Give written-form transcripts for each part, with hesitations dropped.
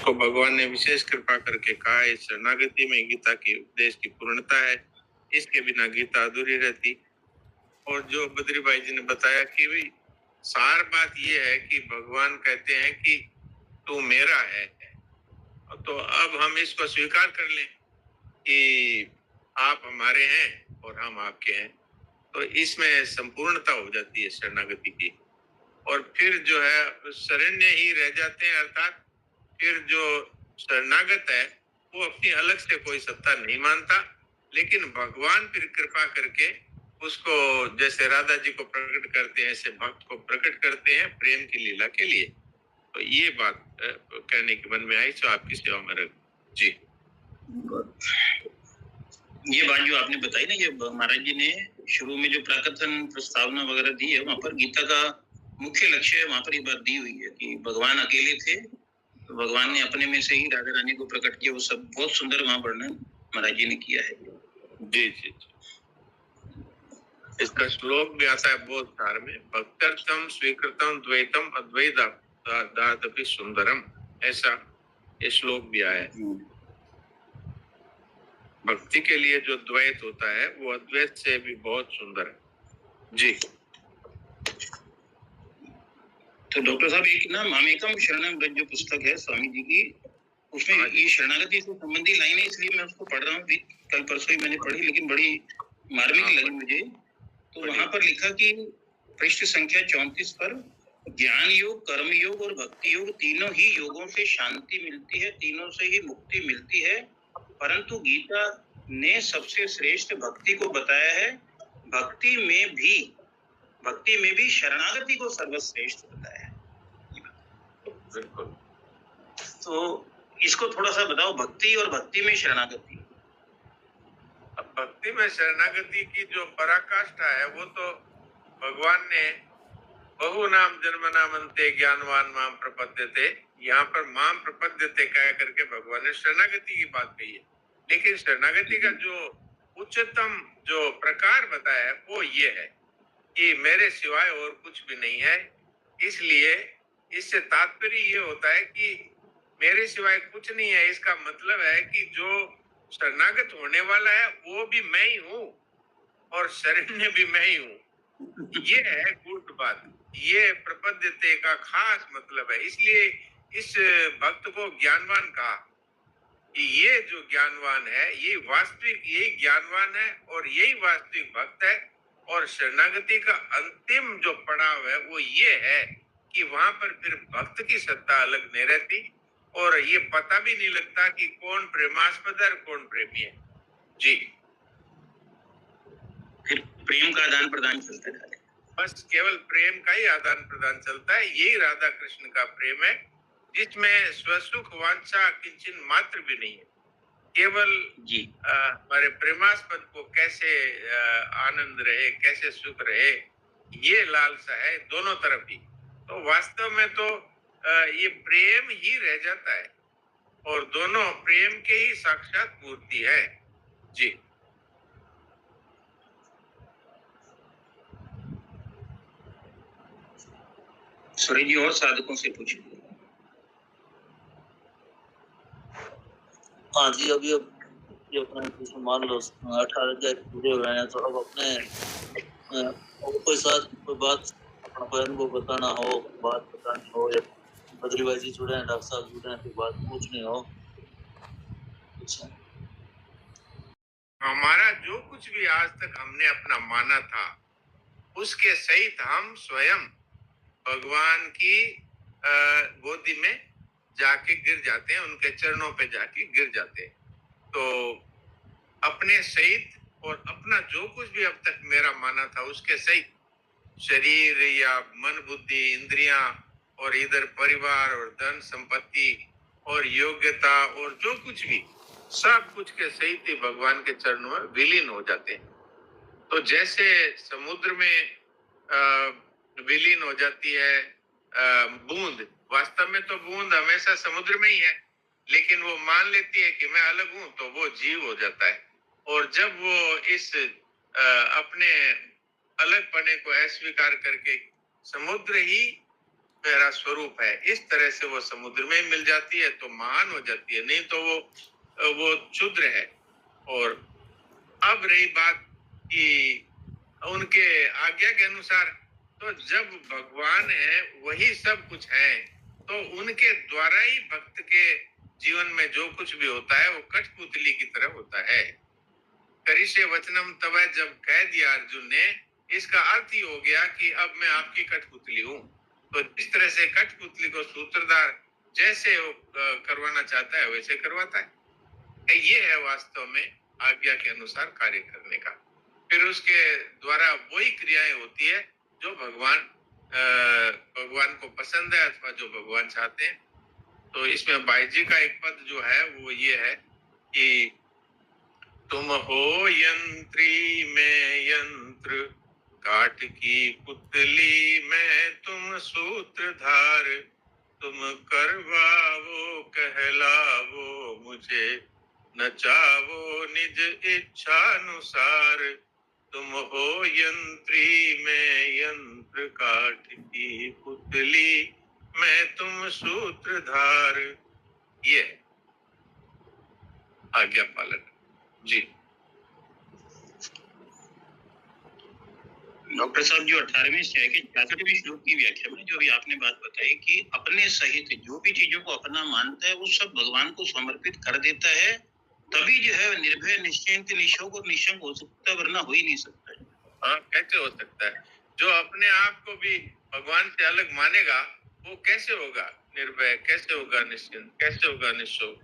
उसको भगवान ने विशेष कृपा करके कहा इस शरणागति में गीता की उपदेश की पूर्णता है, इसके बिना गीता अधूरी रहती। और जो बद्री भाई जी ने बताया कि भाई सार बात ये है कि भगवान कहते हैं कि तू मेरा है, तो अब हम इसको स्वीकार कर लें कि आप हमारे हैं और हम आपके हैं, तो इसमें संपूर्णता हो जाती है शरणागति की। और फिर जो है शरण्य ही रह जाते हैं, अर्थात फिर जो शरणागत है वो अपनी अलग से कोई सत्ता नहीं मानता, लेकिन भगवान फिर कृपा करके उसको जैसे राधा जी को प्रकट करते हैं ऐसे भक्त को प्रकट करते हैं प्रेम की लीला के लिए। तो ये बात कहने के मन में आई, तो आपकी सेवा में रख जी। ये बात जो आपने बताई ना, ये महाराज जी ने शुरू में जो प्राकथन प्रस्तावना वगैरह दी है, वहां पर गीता का मुख्य लक्ष्य वहां पर ये बात दी हुई है कि भगवान अकेले थे, तो भगवान ने अपने में से ही राधा रानी को प्रकट किया। वो सब बहुत सुंदर वहां वर्णन महाराज जी ने किया है। जी जी जी। इसका श्लोक भी आता है बोध सार में, भक्तर्थम स्वीकृतम द्वैतम अद्वैतादपि सुंदरम, ऐसा ये श्लोक भी आया है। भक्ति के लिए जो द्वैत होता है वो अद्वैत से भी बहुत सुंदर है जी। तो डॉक्टर साहब एक ना मामेकम शरणम ब्रज जो पुस्तक है स्वामी जी की, उसमें ये शरणागति से संबंधी लाइन है, इसलिए मैं उसको पढ़ रहा हूँ। कल परसों ही मैंने पढ़ी, लेकिन बड़ी मार्मिक लगी मुझे। तो वहां पर लिखा कि पृष्ठ संख्या 34 पर ज्ञान योग, कर्म योग और भक्ति योग तीनों ही योगों से शांति मिलती है, तीनों से ही मुक्ति मिलती है, परंतु गीता ने सबसे श्रेष्ठ भक्ति को बताया है। भक्ति में भी शरणागति को सर्वश्रेष्ठ बताया है। बिल्कुल। तो इसको थोड़ा सा बताओ, भक्ति और भक्ति में शरणागति। अब भक्ति में शरणागति की जो पराकाष्ठा है वो तो भगवान ने बहु नाम जन्म नामंते ज्ञानवान माम प्रपद्यते, यहाँ पर माम प्रपद्यते कह करके भगवान ने शरणागति की बात कही है। लेकिन शरणागति का जो उच्चतम जो प्रकार बताया है वो ये है कि मेरे सिवाय और कुछ भी नहीं है। इसलिए इससे तात्पर्य ये होता है कि मेरे सिवाय कुछ नहीं है, इसका मतलब है कि जो शरणागत होने वाला है वो भी मैं ही हूँ और शरण्य भी मैं ही हूँ। ये है गुड बात, ये प्रपद्यते का खास मतलब है। इसलिए इस भक्त को ज्ञानवान कहा कि ये जो ज्ञानवान है ये वास्तविक यही ज्ञानवान है और यही वास्तविक भक्त है। और शरणागति का अंतिम जो पड़ाव है वो ये है कि वहां पर फिर भक्त की सत्ता अलग नहीं रहती और ये पता भी नहीं लगता कि कौन प्रेमास्पद है और कौन प्रेमी है जी। फिर प्रेम का आदान प्रदान चलता है, बस केवल प्रेम का ही आदान प्रदान चलता है। यही राधा कृष्ण का प्रेम है जिसमें स्वसुख वांछा किंचन मात्र भी नहीं है। केवल हमारे प्रेमास्पद को कैसे आनंद रहे, कैसे सुख रहे, ये लालसा है दोनों तरफ ही। तो वास्तव में तो ये प्रेम ही रह जाता है और दोनों प्रेम के ही साक्षात मूर्ति है जी। सूर्य जी और साधकों से पूछिए। हाँ जी, अभी अब ये अपना मान लो 18 पूरे हो रहे हैं, तो अब अपने कोई साथ कोई बात अपना अनुभव बताना हो, बात बतानी हो, या बद्री भाई जी जुड़े हैं, डॉक्टर साहब जुड़े हैं, कोई बात पूछनी हो। अच्छा, हमारा जो कुछ भी आज तक हमने अपना माना था उसके सहित हम स्वयं भगवान की गोदी में जाके गिर जाते हैं, उनके चरणों पे जाके गिर जाते हैं। तो अपने सहित और अपना जो कुछ भी अब तक मेरा माना था उसके सहित शरीर या मन बुद्धि इंद्रियां और इधर परिवार और धन संपत्ति और योग्यता और जो कुछ भी सब कुछ के सहित ही भगवान के चरणों में विलीन हो जाते हैं। तो जैसे समुद्र में विलीन हो जाती है बूंद, वास्तव में तो बूंद हमेशा समुद्र में ही है, लेकिन वो मान लेती है कि मैं अलग हूं तो वो जीव हो जाता है। और जब वो इस अपने अलग पने को अस्वीकार करके समुद्र ही मेरा स्वरूप है, इस तरह से वो समुद्र में मिल जाती है तो महान हो जाती है, नहीं तो वो क्षुद्र है। और अब रही बात कि उनके आज्ञा के अनुसार, तो जब भगवान है वही सब कुछ है, तो उनके द्वारा ही भक्त के जीवन में जो कुछ भी होता है वो कठपुतली की तरह होता है। करिष्ये वचनम तव जब कह दिया अर्जुन ने, इसका अर्थ ही हो गया कि अब मैं आपकी कठपुतली हूँ। तो जिस तरह से कठपुतली को सूत्रधार जैसे वो करवाना चाहता है वैसे करवाता है। ये है वास्तव में आज्ञा के अनुसार कार्य करने का। फिर उसके द्वारा वही क्रियाएं होती है जो भगवान को पसंद है अथवा जो भगवान चाहते हैं। तो इसमें बाई जी का एक पद जो है वो ये है कि तुम हो यंत्री मैं यंत्र, काठ की पुतली मैं तुम सूत्रधार, तुम करवाओ कहलावो मुझे, नचावो निज इच्छानुसार। तुम हो यंत्री मैं यंत्र, काठ की पुतली मैं तुम सूत्रधार। ये आज्ञा पालन जी। डॉक्टर साहब, जो 18वें अध्याय के 66वें श्लोक की व्याख्या में जो भी आपने बात बताई कि अपने सहित जो भी चीजों को अपना मानता है वो सब भगवान को समर्पित कर देता है, तभी जो है निर्भय निश्चिंत निशोक और निशंक हो सकता है, वरना हो ही नहीं सकता है। हाँ, कैसे हो सकता है? जो अपने आप को भी भगवान से अलग मानेगा वो कैसे होगा निर्भय, कैसे होगा निश्चिंत, कैसे होगा निशोक?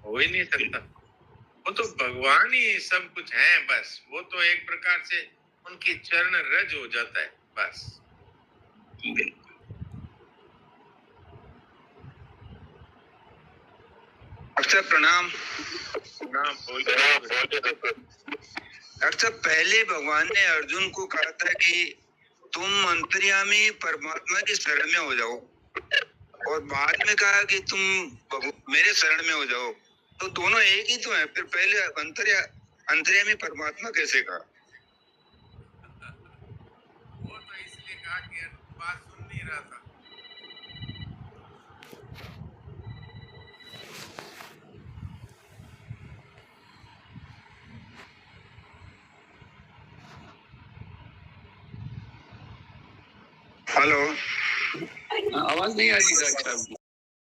हो ही नहीं सकता। वो तो भगवान ही सब कुछ है, बस वो तो एक प्रकार से उनकी चरण रज हो जाता है बस। अच्छा, प्रणाम। प्रणाम। बोलिए। अच्छा, पहले भगवान ने अर्जुन को कहा था कि तुम अंतर्यामी परमात्मा की शरण में हो जाओ, और बाद में कहा कि तुम मेरे शरण में हो जाओ। तो दोनों एक ही तो है, फिर पहले अंतर्यामी परमात्मा कैसे कहा? वो तो इसलिए कहा कि बात सुन नहीं रहा था। हेलो, आवाज नहीं आ रही डॉक्टर साहब।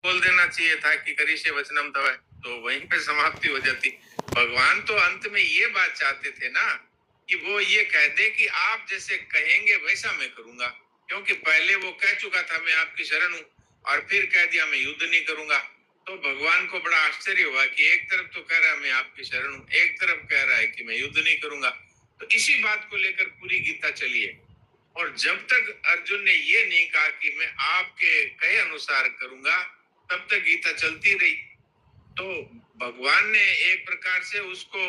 बोल देना चाहिए था कि करिष्ये वचनम तव, तो वहीं पे समाप्ति हो जाती। भगवान तो अंत में ये बात चाहते थे ना कि वो ये कह दे कि आप जैसे कहेंगे वैसा मैं करूंगा, क्योंकि पहले वो कह चुका था मैं आपकी शरण हूँ, और फिर कह दिया मैं युद्ध नहीं करूंगा। तो भगवान को बड़ा आश्चर्य हुआ कि एक तरफ तो कह रहा है मैं आपकी शरण हूँ, एक तरफ कह रहा है कि मैं युद्ध नहीं करूंगा। तो इसी बात को लेकर पूरी गीता चली है। और जब तक अर्जुन ने ये नहीं कहा कि मैं आपके कहे अनुसार करूंगा, तब तक गीता चलती रही। तो भगवान ने एक प्रकार से उसको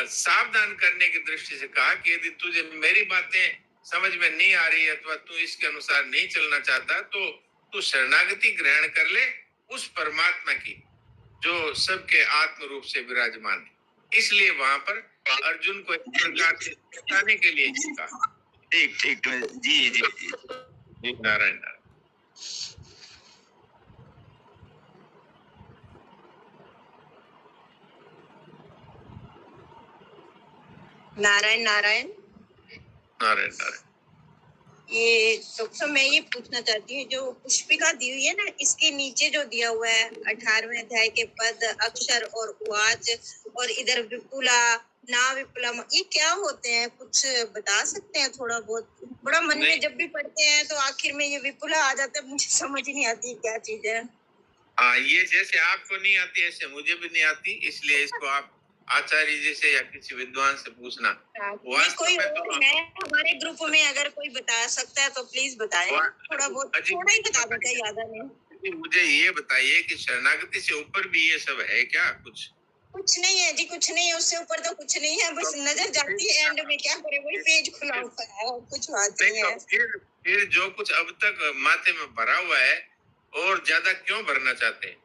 सावधान करने की दृष्टि से कहा कि यदि तुझे मेरी बातें समझ में नहीं आ रही अथवा तू इसके अनुसार नहीं चलना चाहता, तो तू शरणागति ग्रहण कर ले उस परमात्मा की जो सबके आत्म रूप से विराजमान है। इसलिए वहां पर अर्जुन को एक प्रकार से बताने के लिए कहा। ठीक ठीक जी जी जी। नारायण नारायण। नारायण नारायण नारायण नारायण। ये तो मैं ये पूछना चाहती हूँ, जो पुष्पिका दी हुई है ना, इसके नीचे जो दिया हुआ है 18वें अध्याय के पद अक्षर और उवाच, और इधर विपुला ना विपुला, ये क्या होते हैं? कुछ बता सकते हैं थोड़ा बहुत? बड़ा मन में जब भी पढ़ते हैं तो आखिर में ये विपुला आ जाता है, मुझे समझ नहीं आती क्या चीज है। हाँ, ये जैसे आपको नहीं आती ऐसे मुझे भी नहीं आती, इसलिए इसको आप आचार्य जी से या किसी विद्वान से पूछना। कोई और है हमारे ग्रुप में, अगर कोई बता सकता है तो प्लीज बताएं। थोड़ा बहुत, थोड़ा ही बता देते, ज्यादा नहीं। मुझे ये बताइए कि शरणागति से ऊपर भी ये सब है क्या? कुछ नहीं है जी, कुछ नहीं है, उससे ऊपर तो कुछ नहीं है, बस नजर जाती है एंड में, क्या करे, वही पेज खुला हुआ है और कुछ बात नहीं है। फिर जो कुछ अब तक माथे में भरा हुआ है और ज्यादा क्यों भरना चाहते हैं?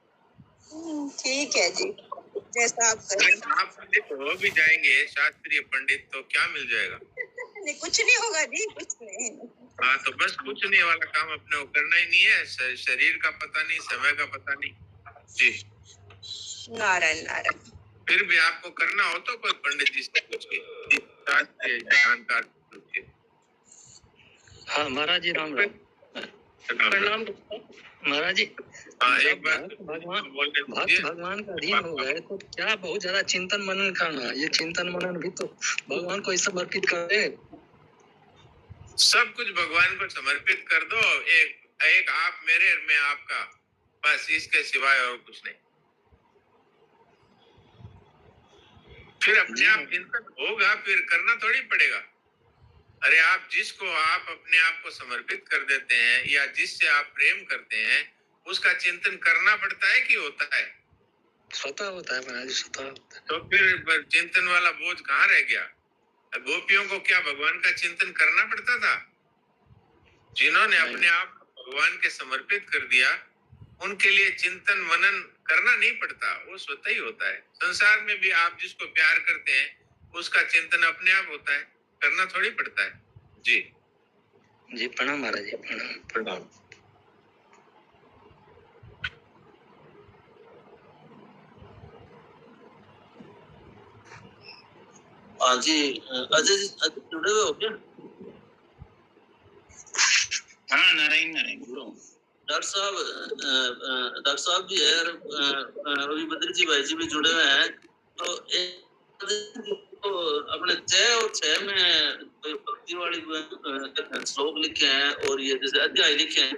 ठीक है जी, जैसा आप करें। आप पंडित हो भी जाएंगे, शास्त्रीय पंडित, तो क्या मिल जाएगा? नहीं, कुछ नहीं होगा जी, कुछ नहीं। हाँ, तो बस पूछने वाला काम अपने को करना ही नहीं है। शरीर का पता नहीं, समय का पता नहीं। जी, नारायण नारायण। फिर भी आपको करना हो तो कोई पंडित जी से पूछिए, जानकार से पूछिए। हाँ महाराज जी, राम राम। प्रणाम महाराज जी। हाँ, जब एक बार भक्त भगवान का अधीन हो गए तो क्या बहुत ज्यादा चिंतन मनन करना, ये चिंतन मनन भी तो भगवान को समर्पित कर दे। सब कुछ भगवान को समर्पित कर दो। एक आप मेरे, मैं आपका, बस इसके सिवाय और कुछ नहीं। फिर अपने आप चिंतन होगा, फिर करना थोड़ी पड़ेगा। अरे आप जिसको आप अपने आप को समर्पित कर देते हैं या जिससे आप प्रेम करते हैं, उसका चिंतन करना पड़ता है कि होता है? स्वतः होता है महाराज, स्वतः होता है। तो फिर चिंतन वाला बोझ कहाँ रह गया? गोपियों को क्या भगवान का चिंतन करना पड़ता था? जिन्होंने अपने आप को भगवान के समर्पित कर दिया, उनके लिए चिंतन मनन करना नहीं पड़ता, वो स्वतः ही होता है। संसार में भी आप जिसको प्यार करते हैं, उसका चिंतन अपने आप होता है, करना थोड़ी पड़ता है। जी जी, प्रणाम महाराज जी, प्रणाम प्रणाम। हाँ जी, अजय जी जुड़े हुए हो क्या? हाँ, नारायण नारायण बोलो। डॉक्टर साहब भी है, रवि बद्री जी भाई जी भी जुड़े हुए हैं। तो तो अपने 6 और 6 में कोई भक्ति वाली श्लोक लिखे हैं और ये जैसे अध्याय लिखे हैं,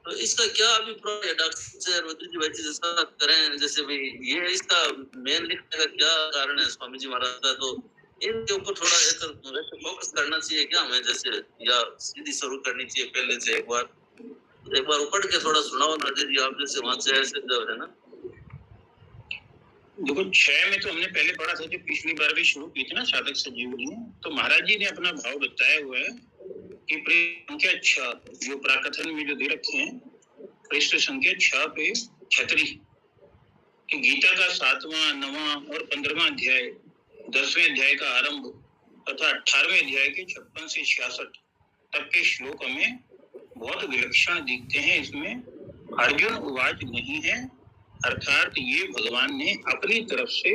तो इसका क्या अभिप्राय है डॉक्टर बद्री जी भाई जी जैसा करें? जैसे भाई ये इसका मेन लिखने का क्या कारण है स्वामी जी महाराज का? तो इनके ऊपर थोड़ा फोकस करना चाहिए क्या हमें, जैसे या सीधी शुरू करनी चाहिए पहले से? एक बार ऊपर के थोड़ा सुनाओ ना जी, आप जैसे वहां से ऐसे जब है ना। देखो 6 में तो हमने पहले पढ़ा था, जो पिछली बार भी शुरू की थी ना साधक संजीवनी में, तो महाराज जी ने अपना भाव बताया हुआ है कि संख्या 6 जो प्राकथन में जो दे रखे हैं, पृष्ठ संख्या 6 पे छतरी कि गीता का 7वां 9वां और 15वां अध्याय, 10वें अध्याय का आरंभ तथा 18वें अध्याय के 56 से 66 तक के श्लोक हमें बहुत विलक्षण दिखते हैं। इसमें अर्जुन उवाच नहीं है, अर्थात ये भगवान ने अपनी तरफ से